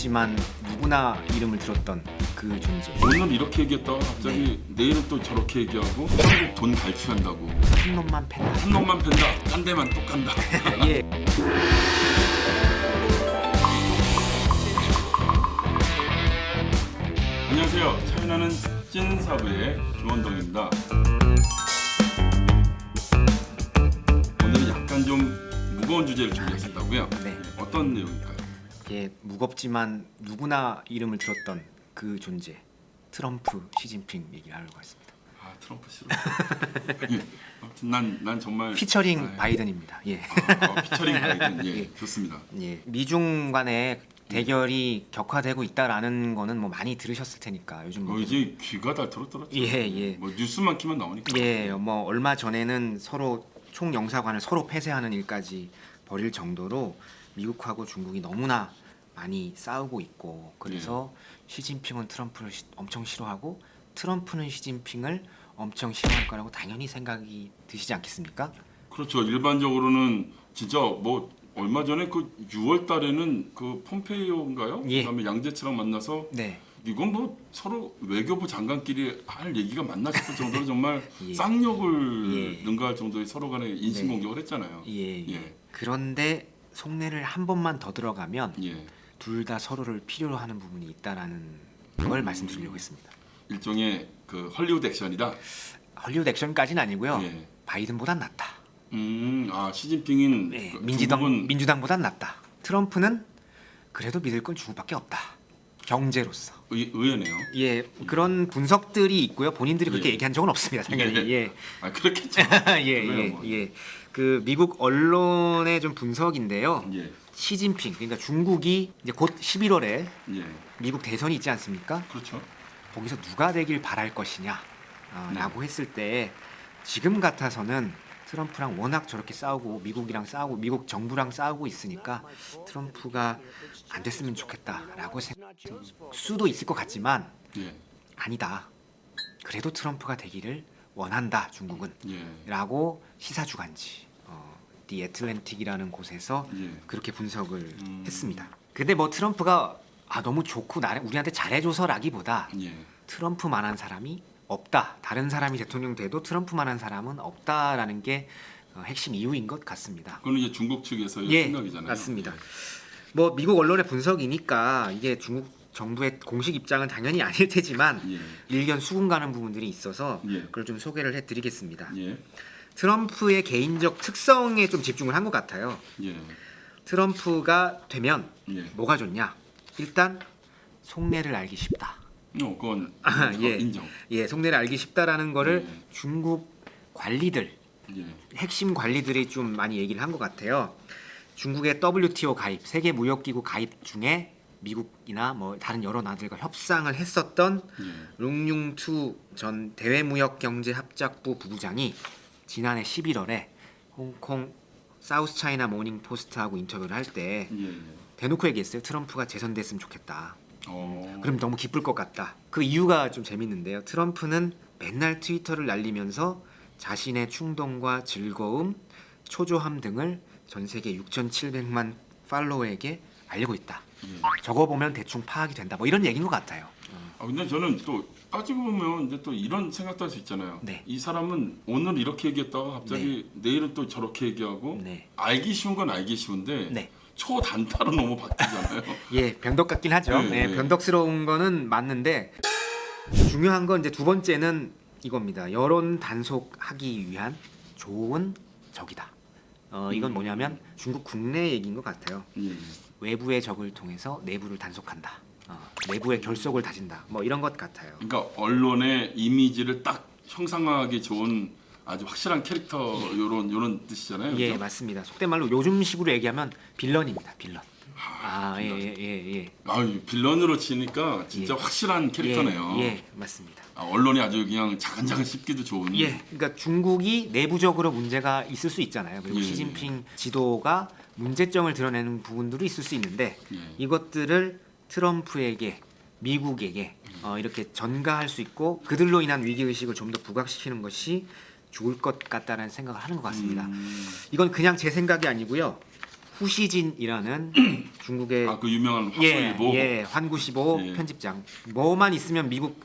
무겁지만 누구나 이름을 들었던 그 존재. 오늘 이렇게 얘기했다가 갑자기 내일은 또 저렇게 얘기하고 한국 돈 갈취한다고 한 놈만 팬다. 한 놈만 팬다 딴 데만 또 간다. 예. 안녕하세요. 차이나는 찐사부의 김원동입니다. 오늘은 약간 좀 무거운 주제를 준비했다고요? 네. 어떤 내용일까요? 예, 무겁지만 누구나 이름을 들었던 그 존재. 트럼프, 시진핑 얘기를 하려고 했습니다. 아 트럼프 싫어. 예. 아무튼 난 정말 피처링 바이든입니다. 예. 피처링 바이든 예, 예. 좋습니다. 예. 미중 간의 대결이 격화되고 있다라는 거는 뭐 많이 들으셨을 테니까 요즘 뭐 이제 귀가 닳도록 들었죠. 예. 뭐 뉴스만 키면 나오니까. 예, 뭐 얼마 전에는 서로 총영사관을 서로 폐쇄하는 일까지 벌일 정도로 미국하고 중국이 너무나 많이 싸우고 있고 그래서 시진핑은 트럼프를 엄청 싫어하고 트럼프는 시진핑을 엄청 싫어할 거라고 당연히 생각이 드시지 않겠습니까? 그렇죠. 일반적으로는 진짜 뭐 얼마 전에 그 6월 달에는 그 폼페이오인가요? 예. 그다음에 양재치랑 만나서 네. 이건 뭐 서로 외교부 장관끼리 할 얘기가 맞나 싶을 정도로 정말 예. 쌍욕을 예. 능가할 정도의 서로 간에 인신 네. 공격을 했잖아요. 예. 예. 그런데 속내를 한 번만 더 들어가면 예. 둘 다 서로를 필요로 하는 부분이 있다라는 걸 말씀드리려고 했습니다. 일종의 그 헐리우드 액션이다. 헐리우드 액션까지는 아니고요. 예. 바이든보단 낫다. 시진핑인 네, 그 중국은 민주당보단 낫다. 트럼프는 그래도 믿을 건 중국밖에 없다. 경제로서. 의외네요. 예, 그런 분석들이 있고요. 본인들이 그렇게 예. 얘기한 적은 없습니다. 당연히. 예. 아 그렇겠죠. 그거야, 예. 그 미국 언론의 좀 분석인데요. 예. 시진핑, 그러니까 중국이 이제 곧 11월에 예. 미국 대선이 있지 않습니까? 그렇죠. 거기서 누가 되길 바랄 것이냐 라고 했을 때 지금 같아서는 트럼프랑 워낙 저렇게 싸우고 미국이랑 싸우고 미국 정부랑 싸우고 있으니까 트럼프가 안 됐으면 좋겠다라고 생각할 수도 있을 것 같지만 예. 아니다. 그래도 트럼프가 되기를 원한다 중국은 예. 라고 시사주간지 디 애틀랜틱이라는 곳에서 예. 그렇게 분석을 했습니다. 근데 뭐 트럼프가 너무 좋고 우리한테 잘해줘서라기보다 예. 트럼프만한 사람이 없다. 다른 사람이 대통령 돼도 트럼프만한 사람은 없다라는 게 핵심 이유인 것 같습니다. 그건 이제 중국 측에서의 예, 생각이잖아요. 맞습니다. 뭐 미국 언론의 분석이니까 이게 중국 정부의 공식 입장은 당연히 아닐 테지만 예. 일견 수긍 가는 부분들이 있어서 예. 그걸 좀 소개를 해드리겠습니다. 예. 트럼프의 개인적 특성에 좀 집중을 한 것 같아요. 예. 트럼프가 되면 예. 뭐가 좋냐? 일단 속내를 알기 쉽다. 그건 예. 인정. 예, 속내를 알기 쉽다라는 거를 예. 중국 관리들, 예. 핵심 관리들이 좀 많이 얘기를 한 것 같아요. 중국의 WTO 가입, 세계 무역기구 가입 중에 미국이나 뭐 다른 여러 나라들과 협상을 했었던 예. 룽융투 전 대외무역경제합작부 부부장이 지난해 11월에 홍콩 사우스 차이나 모닝 포스트하고 인터뷰를 할 때 예. 대놓고 얘기했어요. 트럼프가 재선됐으면 좋겠다. 어. 그럼 너무 기쁠 것 같다. 그 이유가 좀 재밌는데요. 트럼프는 맨날 트위터를 날리면서 자신의 충동과 즐거움, 초조함 등을 전 세계 6,700만 팔로워에게 알리고 있다. 예. 저거 보면 대충 파악이 된다. 뭐 이런 얘기인 것 같아요. 근데 저는 또 따지고 보면 이제 또 이런 생각도 할 수 있잖아요. 네. 이 사람은 오늘 이렇게 얘기했다가 갑자기 내일은 또 저렇게 얘기하고 네. 알기 쉬운 건 알기 쉬운데 네. 초단타로 너무 바뀌잖아요. 예, 변덕 같긴 하죠. 네, 네. 변덕스러운 거는 맞는데 중요한 건 이제 두 번째는 이겁니다. 여론 단속하기 위한 좋은 적이다. 이건 뭐냐면 중국 국내 얘기인 것 같아요. 예. 외부의 적을 통해서 내부를 단속한다. 내부의 결속을 다진다. 뭐 이런 것 같아요. 그러니까 언론의 이미지를 딱 형상화하기 좋은 아주 확실한 캐릭터 요런 뜻이잖아요. 예, 그죠? 맞습니다. 속된 말로 요즘식으로 얘기하면 빌런입니다. 빌런. 예. 빌런으로 치니까 진짜 예. 확실한 캐릭터네요. 예, 맞습니다. 언론이 아주 그냥 자근자근 씹기도 좋은. 예, 그러니까 중국이 내부적으로 문제가 있을 수 있잖아요. 그리고 예. 시진핑 지도가 문제점을 드러내는 부분들이 있을 수 있는데 예. 이것들을 트럼프에게 미국에게 이렇게 전가할 수 있고 그들로 인한 위기 의식을 좀 더 부각시키는 것이 좋을 것 같다는 생각을 하는 것 같습니다. 이건 그냥 제 생각이 아니고요. 후시진이라는 중국의 아 그 유명한 화소일보. 환구시보 예. 편집장. 뭐만 있으면 미국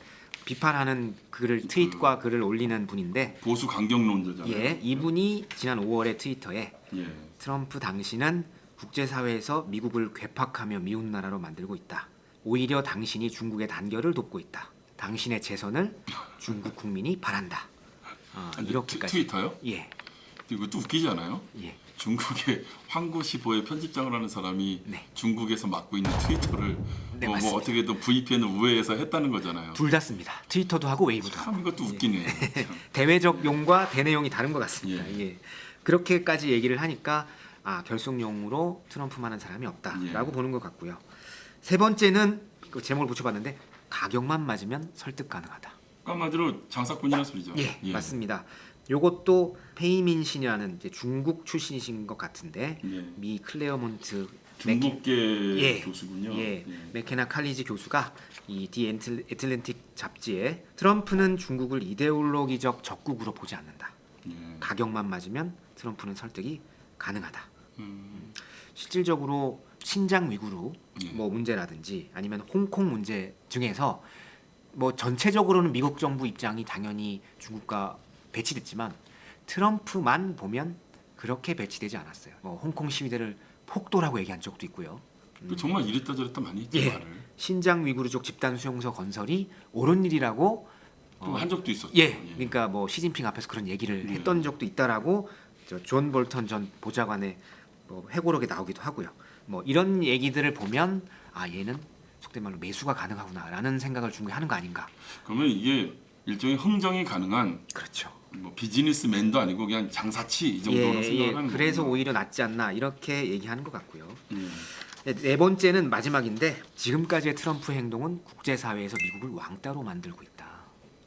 비판하는 글을 트윗과 글을 올리는 분인데 보수 강경론자잖아요. 예, 이분이 지난 5월에 트위터에 예. 트럼프 당신은 국제사회에서 미국을 괴팍하며 미운 나라로 만들고 있다. 오히려 당신이 중국의 단결을 돕고 있다. 당신의 재선을 중국 국민이 바란다. 아니, 이렇게까지. 트위터요? 예, 이것도 웃기지 않아요? 예. 중국의 황구시보의 편집장을 하는 사람이 네. 중국에서 맡고 있는 트위터를 네, 뭐 맞습니다. 어떻게든 VPN을 우회해서 했다는 거잖아요. 둘 다 씁니다. 트위터도 하고 웨이브도 하고. 참 이것도 웃기네. 참. 대외적 용과 대내용이 다른 것 같습니다. 예. 예. 그렇게까지 얘기를 하니까 결속용으로 트럼프만한 사람이 없다라고 예. 보는 것 같고요. 세 번째는 그 제목을 붙여봤는데 가격만 맞으면 설득 가능하다. 그러니까 한마디로 장사꾼이라는 소리죠. 예, 맞습니다. 요것도 페이민 신이라는 이제 중국 출신이신 것 같은데 예. 미 클레어몬트 중국계 예. 교수군요. 예, 예. 맥케나 칼리지 교수가 이 디 애틀랜틱 잡지에 트럼프는 중국을 이데올로기적 적국으로 보지 않는다. 예. 가격만 맞으면 트럼프는 설득이 가능하다. 음, 실질적으로 신장 위구르 예. 뭐 문제라든지 아니면 홍콩 문제 중에서 뭐 전체적으로는 미국 정부 입장이 당연히 중국과 배치됐지만 트럼프만 보면 그렇게 배치되지 않았어요. 뭐 홍콩 시위대를 폭도라고 얘기한 적도 있고요. 그 정말 이랬다 저랬다 많이 했죠. 예. 말을. 신장 위구르족 집단 수용소 건설이 옳은 일이라고 또 한 적도 있었죠. 예, 그러니까 뭐 시진핑 앞에서 그런 얘기를 예. 했던 적도 있다라고 존 볼턴 전 보좌관의 뭐 회고록에 나오기도 하고요. 뭐 이런 얘기들을 보면 얘는 속된 말로 매수가 가능하구나라는 생각을 중국이 하는 거 아닌가. 그러면 이게 일종의 흥정이 가능한 그렇죠. 뭐 비즈니스맨도 아니고 그냥 장사치 이 정도로 생각을 하는 그래서 거구나. 오히려 낫지 않나 이렇게 얘기하는 것 같고요. 예. 네 번째는 마지막인데 지금까지의 트럼프 행동은 국제사회에서 미국을 왕따로 만들고 있다.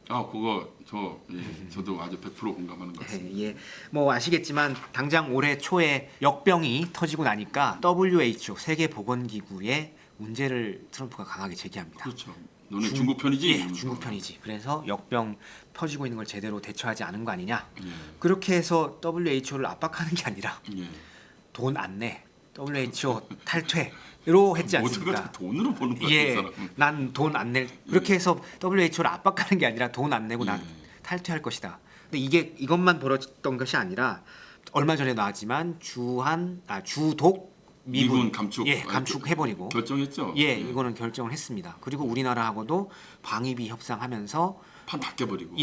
아 그거 저도 아주 100% 공감하는 것 같습니다. 예, 뭐 아시겠지만 당장 올해 초에 역병이 터지고 나니까 WHO 세계보건기구에 문제를 트럼프가 강하게 제기합니다. 그렇죠. 너네 중국 편이지? 예, 이러면서. 중국 편이지. 그래서 역병 터지고 있는 걸 제대로 대처하지 않은 거 아니냐. 예. 그렇게 해서 WHO를 압박하는 게 아니라 예. 돈 안 내, WHO 탈퇴로 했지 모든 걸 다 않습니까? 돈으로 보는 거야, 예, 그 사람은. 난 돈 안 낼. 그렇게 해서 WHO를 압박하는 게 아니라 돈 안 내고 난 예. 탈퇴할 것이다. 근데 이것만 벌어졌던 것이 아니라 얼마 전에 나왔지만 주독 미군 감축 감축해버리고 결정했죠. 예, 이거는 결정을 했습니다. 그리고 우리나라하고도 방위비 협상하면서 판 다 깨버리고.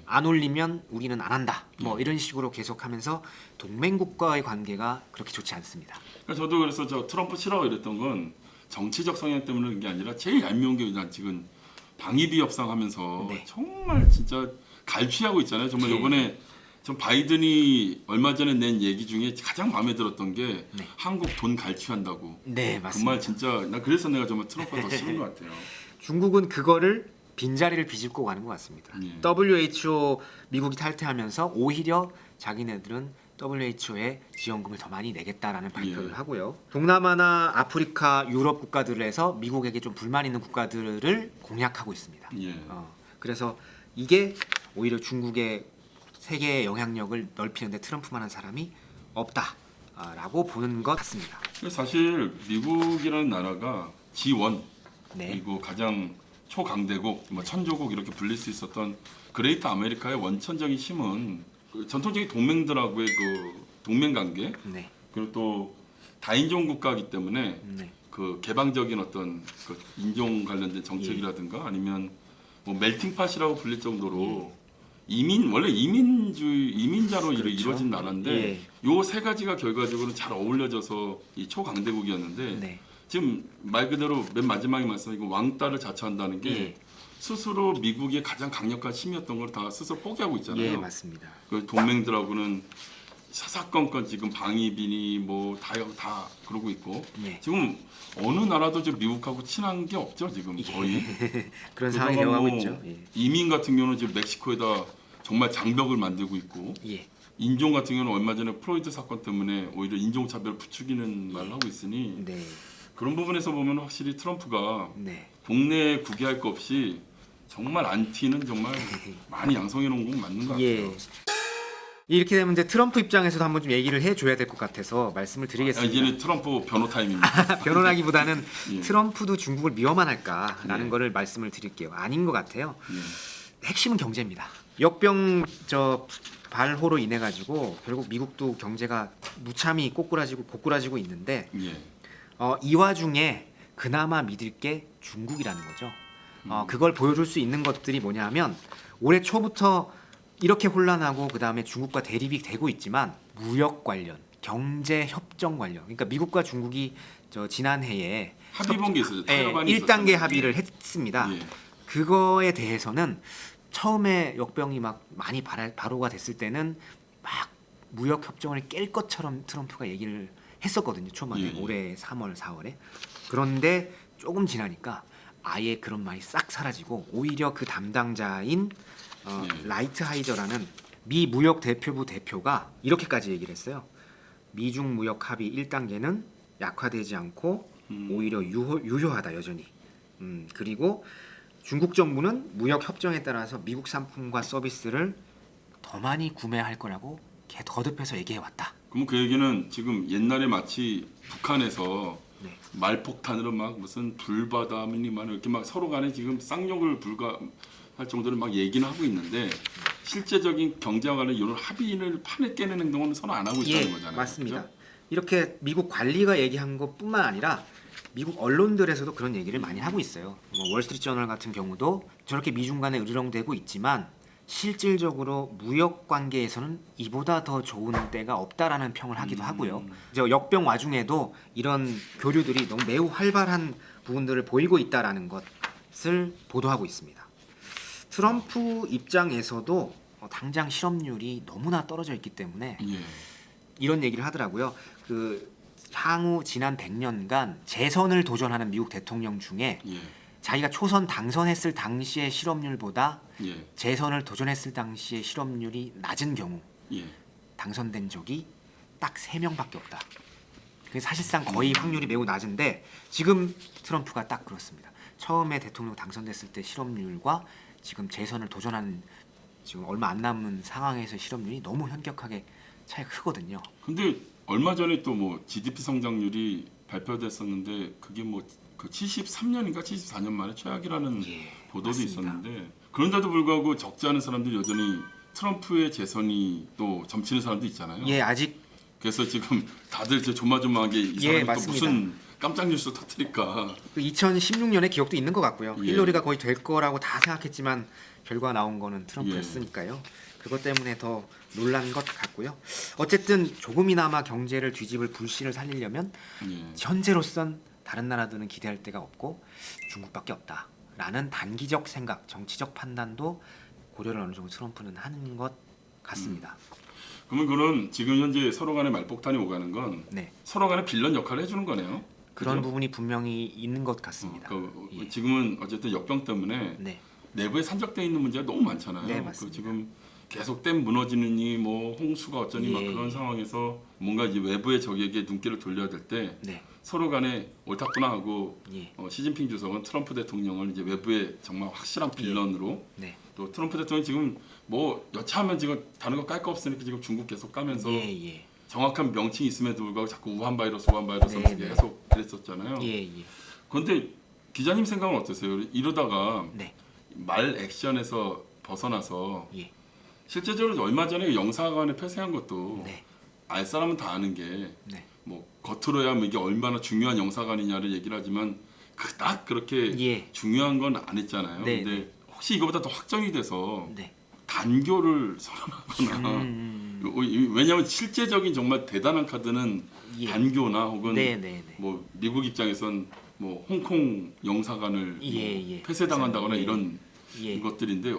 안 올리면 우리는 안 한다. 뭐 이런 식으로 계속하면서 동맹국과의 관계가 그렇게 좋지 않습니다. 그러니까 저도 그래서 저 트럼프 싫어 이랬던 건 정치적 성향 때문에 그런 게 아니라 제일 얄미운 게 그냥 지금 방위비 협상하면서 네. 정말 진짜 갈취하고 있잖아요. 정말 예. 이번에 전 바이든이 얼마 전에 낸 얘기 중에 가장 마음에 들었던 게 네. 한국 돈 갈취한다고. 네, 그 맞습니다. 말 진짜 나 그래서 내가 정말 트럼프가 더 싫은 것 같아요. 중국은 그거를 빈자리를 비집고 가는 것 같습니다. 예. WHO 미국이 탈퇴하면서 오히려 자기네들은 WHO에 지원금을 더 많이 내겠다라는 발표를 예. 하고요. 동남아나 아프리카, 유럽 국가들에서 미국에게 좀 불만 있는 국가들을 공략하고 있습니다. 예. 그래서 이게 오히려 중국의 세계의 영향력을 넓히는데 트럼프만한 사람이 없다라고 보는 것 같습니다. 사실 미국이라는 나라가 G1 네, 그리고 가장 초강대국, 뭐 천조국 이렇게 불릴 수 있었던 그레이트 아메리카의 원천적인 힘은 그 전통적인 동맹들하고의 그 동맹 관계 네, 그리고 또 다인종 국가이기 때문에 네, 그 개방적인 어떤 그 인종 관련된 정책이라든가 아니면 뭐 멜팅팟이라고 불릴 정도로 원래 이민자로 그렇죠. 이루어진 나라인데 요 세 가지가 결과적으로 잘 어울려져서 이 초강대국이었는데 네, 지금 말 그대로 맨 마지막에 말씀하신 왕따를 자처한다는 게 예. 스스로 미국의 가장 강력한 힘이었던 걸 다 스스로 포기하고 있잖아요. 예, 맞습니다. 그 동맹들하고는 사사건건 지금 방위비니 뭐 다 그러고 있고 예. 지금 어느 나라도 지금 미국하고 친한 게 없죠 지금 거의. 그런 상황이 그동안 되어가고 뭐 있죠. 예. 이민 같은 경우는 지금 멕시코에다 정말 장벽을 만들고 있고 예. 인종 같은 경우는 얼마 전에 프로이드 사건 때문에 오히려 인종차별을 부추기는 말을 하고 있으니 네, 그런 부분에서 보면 확실히 트럼프가 네. 국내에 구개할 거 없이 정말 안티는 정말 많이 양성해 놓은 건 맞는 것 같아요. 예. 이렇게 되면 이제 트럼프 입장에서도 한번 좀 얘기를 해줘야 될 것 같아서 말씀을 드리겠습니다. 이제는 트럼프 변호 타임입니다. 변호라기보다는 예. 트럼프도 중국을 위험만 할까라는 예. 거를 말씀을 드릴게요. 아닌 것 같아요. 예. 핵심은 경제입니다. 역병 발호로 인해 가지고 결국 미국도 경제가 무참히 고꾸라지고 있는데 예. 이 와중에 그나마 믿을 게 중국이라는 거죠. 그걸 보여줄 수 있는 것들이 뭐냐면 올해 초부터 이렇게 혼란하고 그 다음에 중국과 대립이 되고 있지만 무역 관련, 경제 협정 관련, 그러니까 미국과 중국이 지난해에 합의 본 게 있어요. 타이완이 1단계 있었잖아요. 합의를 했습니다. 예. 그거에 대해서는 처음에 역병이 막 많이 발호가 됐을 때는 막 무역 협정을 깰 것처럼 트럼프가 얘기를 했었거든요. 초반에 예, 예. 올해 3월, 4월에. 그런데 조금 지나니까 아예 그런 말이 싹 사라지고 오히려 그 담당자인 예. 라이트 하이저라는 미 무역 대표부 대표가 이렇게까지 얘기를 했어요. 미중 무역 합의 1단계는 약화되지 않고 오히려 유효하다 여전히. 그리고 중국 정부는 무역 협정에 따라서 미국 상품과 서비스를 더 많이 구매할 거라고 거듭해서 얘기해 왔다. 그럼 그 얘기는 지금 옛날에 마치 북한에서 네. 말폭탄으로 막 무슨 불바다니 막 이렇게 막 서로 간에 지금 쌍욕을 불가할 정도로 막 얘기는 하고 있는데 실제적인 경제와 관련 이런 합의를 판에 깨는 행동은 서로 안 하고 있다는 거잖아요. 맞습니다. 그렇죠? 이렇게 미국 관리가 얘기한 것뿐만 아니라 미국 언론들에서도 그런 얘기를 많이 하고 있어요. 월스트리트저널 같은 경우도 저렇게 미중 간에 으르렁대고 있지만 실질적으로 무역 관계에서는 이보다 더 좋은 때가 없다라는 평을 하기도 하고요. 이제 역병 와중에도 이런 교류들이 너무 매우 활발한 부분들을 보이고 있다라는 것을 보도하고 있습니다. 트럼프 입장에서도 당장 실업률이 너무나 떨어져 있기 때문에 예. 이런 얘기를 하더라고요. 향후 지난 100년간 재선을 도전하는 미국 대통령 중에 예. 자기가 초선 당선했을 당시의 실업률보다 예. 재선을 도전했을 당시의 실업률이 낮은 경우 예. 당선된 적이 딱 3명밖에 없다. 그게 사실상 거의 확률이 매우 낮은데 지금 트럼프가 딱 그렇습니다. 처음에 대통령 당선됐을 때 실업률과 지금 재선을 도전하는 지금 얼마 안 남은 상황에서 실업률이 너무 현격하게 차이가 크거든요. 근데 얼마 전에 또 뭐 GDP 성장률이 발표됐었는데 그게 뭐 그 73년인가 74년 만에 최악이라는 보도도 맞습니다. 있었는데 그런데도 불구하고 적지 않은 사람들이 여전히 트럼프의 재선이 또 점치는 사람도 있잖아요. 예, 아직 그래서 지금 다들 이제 조마조마하게 이 사람이 또 맞습니다. 무슨 깜짝 뉴스 터뜨릴까. 2016년의 기억도 있는 것 같고요. 예. 힐러리가 거의 될 거라고 다 생각했지만 결과 나온 거는 트럼프였으니까요. 그것 때문에 더 놀란 것 같고요. 어쨌든 조금이나마 경제를 뒤집을 불씨를 살리려면 예. 현재로선 다른 나라들은 기대할 데가 없고 중국밖에 없다라는 단기적 생각, 정치적 판단도 고려를 어느 정도 트럼프는 하는 것 같습니다. 그러면 그런 지금 현재 서로 간에 말폭탄이 오가는 건 네, 서로 간에 빌런 역할을 해주는 거네요. 그런 그죠? 부분이 분명히 있는 것 같습니다. 예. 지금은 어쨌든 역병 때문에 네, 내부에 산적돼 있는 문제가 너무 많잖아요. 네, 맞습니다. 지금 계속 댐 무너지느니 뭐 홍수가 어쩌니 막 예. 그런 상황에서 뭔가 이제 외부의 적에게 눈길을 돌려야 될 때 네, 서로 간에 옳다구나 하고 예, 시진핑 주석은 트럼프 대통령을 이제 외부의 정말 확실한 빌런으로 네, 또 트럼프 대통령이 지금 뭐 여차하면 지금 다른 거 깔 거 없으니까 지금 중국 계속 까면서 예. 정확한 명칭이 있음에도 불구하고 자꾸 우한 바이러스 네, 계속 그랬었잖아요. 예. 그런데 기자님 생각은 어떠세요? 이러다가 네, 말 액션에서 벗어나서 예, 실제적으로 얼마 전에 영사관을 폐쇄한 것도 네, 알 사람은 다 아는 게 네, 뭐 겉으로야 뭐 이게 얼마나 중요한 영사관이냐를 얘기를 하지만 그닥 그렇게 예, 중요한 건 안 했잖아요. 네, 근데 혹시 이거보다 더 확정이 돼서 네. 단교를 선언하거나 왜냐하면 실제적인 정말 대단한 카드는 예. 단교나 혹은 네. 뭐 미국 입장에선 뭐 홍콩 영사관을 예. 폐쇄당한다거나 예. 이런 예. 것들인데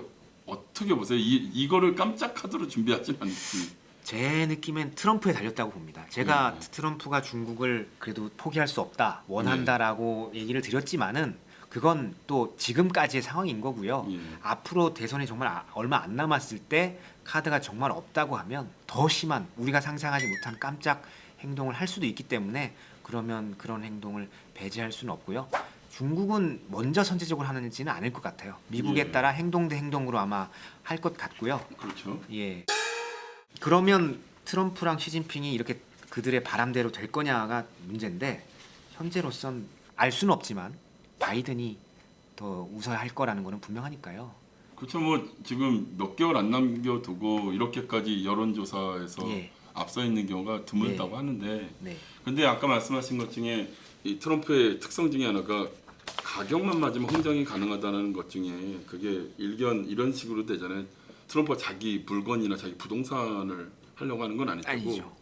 어떻게 보세요? 이거를 깜짝 카드로 준비하진 않지. 제 느낌엔 트럼프에 달렸다고 봅니다. 제가 네. 트럼프가 중국을 그래도 포기할 수 없다, 원한다라고 얘기를 드렸지만은 그건 또 지금까지의 상황인 거고요. 예. 앞으로 대선이 정말 얼마 안 남았을 때 카드가 정말 없다고 하면 더 심한 우리가 상상하지 못한 깜짝 행동을 할 수도 있기 때문에 그러면 그런 행동을 배제할 수는 없고요. 중국은 먼저 선제적으로 하는지는 않을 것 같아요. 미국에 예. 따라 행동 대 행동으로 아마 할 것 같고요. 그렇죠. 예. 그러면 트럼프랑 시진핑이 이렇게 그들의 바람대로 될 거냐가 문제인데 현재로선 알 수는 없지만 바이든이 더 웃어야 할 거라는 거는 분명하니까요. 그렇죠. 뭐 지금 몇 개월 안 남겨두고 이렇게까지 여론조사에서 예. 앞서 있는 경우가 드물다고 하는데, 네. 근데 아까 말씀하신 것 중에 이 트럼프의 특성 중에 하나가 가격만 맞으면 흥정이 가능하다는 것 중에 그게 일견 이런 식으로 되잖아요. 트럼프가 자기 물건이나 자기 부동산을 하려고 하는 건 아니고 아니죠.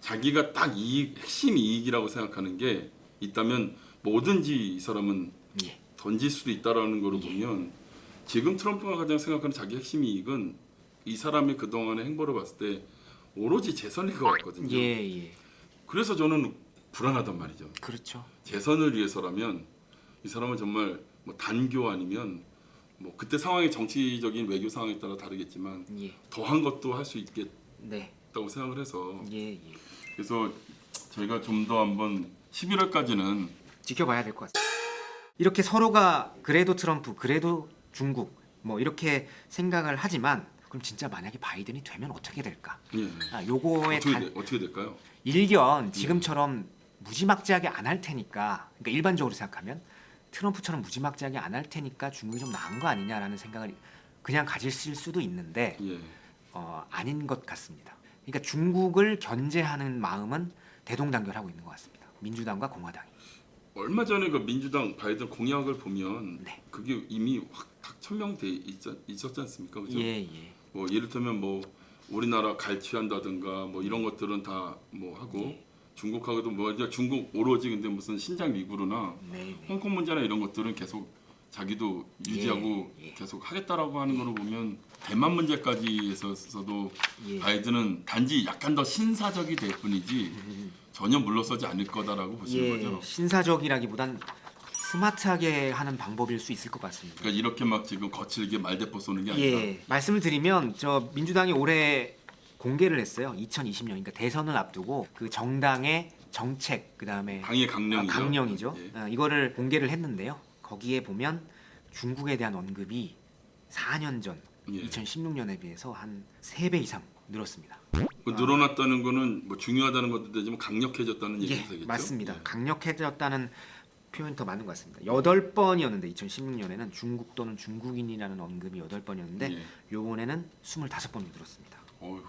자기가 딱 이익, 핵심 이익이라고 생각하는 게 있다면 뭐든지 이 사람은 예. 던질 수도 있다라는 거를 보면 지금 트럼프가 가장 생각하는 자기 핵심 이익은 이 사람의 그동안의 행보를 봤을 때 오로지 재선일 것 같거든요. 예. 그래서 저는 불안하단 말이죠. 그렇죠. 재선을 위해서라면 이 사람은 정말 뭐 단교 아니면 뭐 그때 상황의 정치적인 외교 상황에 따라 다르겠지만 예. 더한 것도 할 수 있겠다고 네. 생각을 해서 예. 그래서 저희가 좀 더 한번 11월까지는 지켜봐야 될 것 같습니다. 이렇게 서로가 그래도 트럼프, 그래도 중국 뭐 이렇게 생각을 하지만 그럼 진짜 만약에 바이든이 되면 어떻게 될까? 예. 요거의 어떻게 될까요? 일견 지금처럼 무지막지하게 안 할 테니까, 그러니까 일반적으로 생각하면 트럼프처럼 무지막지하게 안 할 테니까 중국이 좀 나은 거 아니냐라는 생각을 그냥 가질 수도 있는데 예. 아닌 것 같습니다. 그러니까 중국을 견제하는 마음은 대동단결하고 있는 것 같습니다. 민주당과 공화당이. 얼마 전에 그 민주당 바이든 공약을 보면 네. 그게 이미 확 천명돼 있었지 않습니까? 그죠? 예. 뭐 예를 들면 뭐 우리나라 갈취한다든가 뭐 이런 것들은 다 뭐 하고 예. 중국하고도 뭐 이제 중국 오로지 근데 무슨 신장 위구르나 네. 홍콩 문제나 이런 것들은 계속 자기도 유지하고 예. 계속 하겠다라고 하는 거를 보면 대만 문제까지 있어서도 예. 바이든은 단지 약간 더 신사적이 될 뿐이지 전혀 물러서지 않을 거다라고 보시는 예. 거죠. 신사적이라기보단 스마트하게 하는 방법일 수 있을 것 같습니다. 그러니까 이렇게 막 지금 거칠게 말대포 쏘는 게 아니라 예, 말씀을 드리면 저 민주당이 올해 공개를 했어요. 2020년, 그러니까 대선을 앞두고 그 정당의 정책, 그 다음에 당의 강령이죠. 강령이죠. 예. 이거를 공개를 했는데요. 거기에 보면 중국에 대한 언급이 4년 전 예. 2016년에 비해서 한 3배 이상 늘었습니다. 그 늘어났다는 거는 뭐 중요하다는 것도 되지만 강력해졌다는 예, 얘기도 되겠죠. 맞습니다. 예. 강력해졌다는 표현이 더 맞는 것 같습니다. 8번이었는데 2016년에는 중국 또는 중국인이라는 언급이 8번이었는데 예. 요번에는 25번이 늘었습니다. 어휴.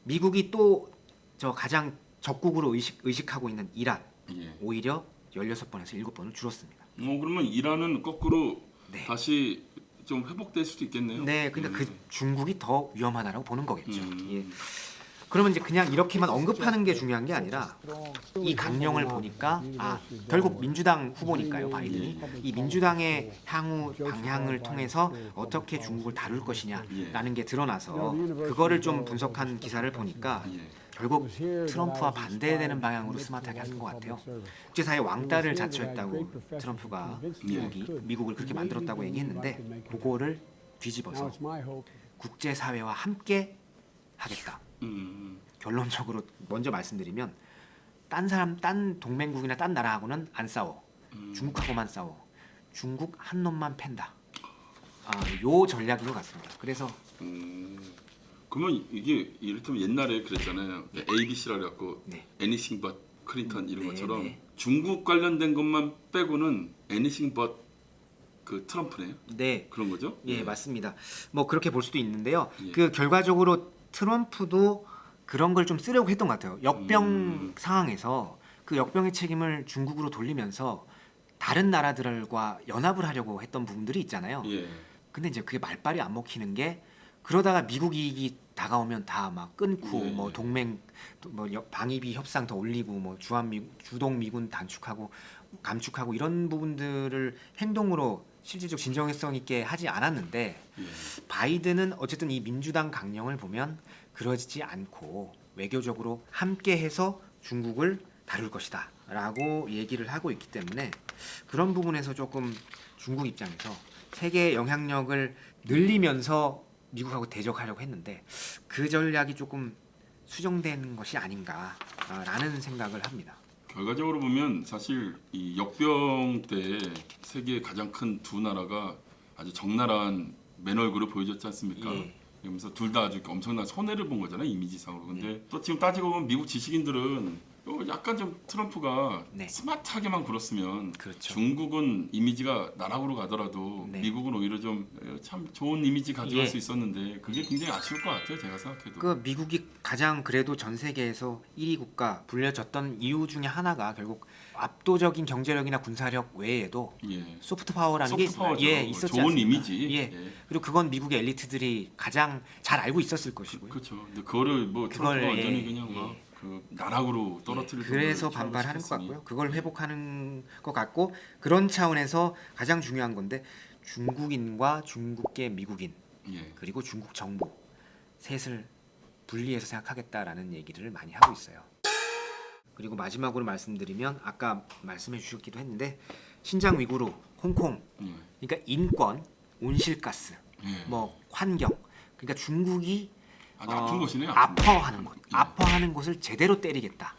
미국이 또 저 가장 적국으로 의식하고 있는 이란 예. 오히려 16번에서 7번을 줄었습니다. 그러면 이란은 거꾸로 네. 다시 좀 회복될 수도 있겠네요. 네, 근데 그 중국이 더 위험하다라고 보는 거겠죠. 음. 예. 그러면 이제 그냥 이렇게만 언급하는 게 중요한 게 아니라 이 강령을 보니까 결국 민주당 후보니까요, 바이든이 이 민주당의 향후 방향을 통해서 어떻게 중국을 다룰 것이냐라는 게 드러나서 그거를 좀 분석한 기사를 보니까 예. 결국 트럼프와 반대되는 방향으로 스마트하게 한 것 같아요. 국제사회 왕따를 자처했다고 트럼프가 미국을 그렇게 만들었다고 얘기했는데 그거를 뒤집어서 국제사회와 함께 하겠다. 결론적으로 먼저 말씀드리면 딴 동맹국이나 딴 나라하고는 안 싸워. 중국하고만 싸워. 중국 한 놈만 팬다. 요 전략인 것 같습니다. 그래서 그러면 이게 이를테면 옛날에 그랬잖아요. ABC라 그래갖고 네. Anything but 클린턴 이런 네, 것처럼 네. 중국 관련된 것만 빼고는 Anything but 그 트럼프네요. 네, 그런 거죠? 예, 맞습니다. 뭐 그렇게 볼 수도 있는데요. 예. 그 결과적으로 트럼프도 그런 걸 좀 쓰려고 했던 것 같아요. 역병 상황에서 그 역병의 책임을 중국으로 돌리면서 다른 나라들과 연합을 하려고 했던 부분들이 있잖아요. 예. 근데 이제 그게 말빨이 안 먹히는 게 그러다가 미국 이익이 다가오면 다 막 끊고 예. 뭐 동맹 뭐 방위비 협상 더 올리고 뭐 주동 미군 단축하고 감축하고 이런 부분들을 행동으로 실질적 진정성 있게 하지 않았는데 예. 바이든은 어쨌든 이 민주당 강령을 보면 그러지 않고 외교적으로 함께해서 중국을 다룰 것이다라고 얘기를 하고 있기 때문에 그런 부분에서 조금 중국 입장에서 세계의 영향력을 늘리면서 미국하고 대적하려고 했는데 그 전략이 조금 수정된 것이 아닌가라는 생각을 합니다. 결과적으로 보면 사실 이 역병 때 세계의 가장 큰 두 나라가 아주 적나라한 맨 얼굴을 보여줬지 않습니까? 예. 그러면서 둘 다 아주 엄청난 손해를 본 거잖아요, 이미지상으로. 근데 또 지금 따지고 보면 미국 지식인들은 약간 좀 트럼프가 네. 스마트하게만 굴었으면 그렇죠. 중국은 이미지가 나락으로 가더라도 네. 미국은 오히려 좀 참 좋은 이미지 가져갈 예. 수 있었는데 그게 굉장히 아쉬울 것 같아요, 제가 생각해도. 그 미국이 가장 그래도 전 세계에서 1위 국가 불려졌던 이유 중에 하나가 결국 압도적인 경제력이나 군사력 외에도 예. 소프트 파워라는 게 소프트 파워죠. 있었지 좋은 않습니까? 이미지. 예. 그리고 그건 미국의 엘리트들이 가장 잘 알고 있었을 것이고요. 그렇죠. 근데 그거를 뭐 그걸, 트럼프가 완전히 예, 그냥 예. 막 그 나락으로 떨어뜨릴 그래서 정도로 반발하는 것 시켰으니. 같고요. 그걸 회복하는 것 같고 그런 차원에서 가장 중요한 건데 중국인과 중국계 미국인 예. 그리고 중국 정부 셋을 분리해서 생각하겠다라는 얘기를 많이 하고 있어요. 그리고 마지막으로 말씀드리면 아까 말씀해 주셨기도 했는데 신장 위구르, 홍콩 예. 그러니까 인권, 온실가스, 예. 뭐 환경 그러니까 중국이 아주 아픈 곳이네요. 아픈 곳. 아파하는 곳, 아파하는 곳을 제대로 때리겠다.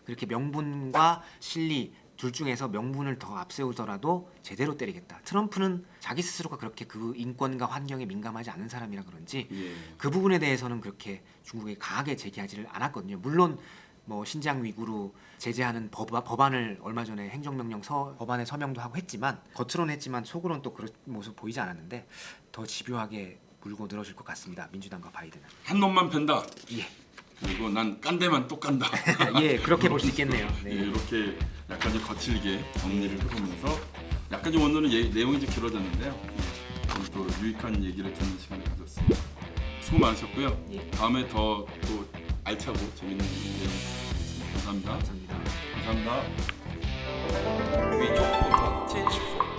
그렇게 명분과 실리 둘 중에서 명분을 더 앞세우더라도 제대로 때리겠다. 트럼프는 자기 스스로가 그렇게 그 인권과 환경에 민감하지 않은 사람이라 그런지 예. 그 부분에 대해서는 그렇게 중국에 강하게 제기하지를 않았거든요. 물론 뭐 신장 위구르 제재하는 법안을 얼마 전에 행정명령 법안에 서명도 하고 했지만 겉으로는 했지만 속으로는 또 그런 모습 보이지 않았는데 더 집요하게 물고 늘어질 것 같습니다. 민주당과 바이든은. 한 놈만 팬다. 예, 그리고 난 깐 데만 또 깐다. 예 그렇게 볼 수 있겠네요. 예, 네. 이렇게 약간 좀 거칠게 정리를 해보면서 약간 좀 오늘은 내용이 좀 길어졌는데요. 오늘 또 유익한 얘기를 듣는 시간을 가졌습니다. 수고 많으셨고요. 예. 다음에 더 또 알차고 재밌는 내용 감사합니다. 감사합니다. 감사합니다. 与中共者坚持说。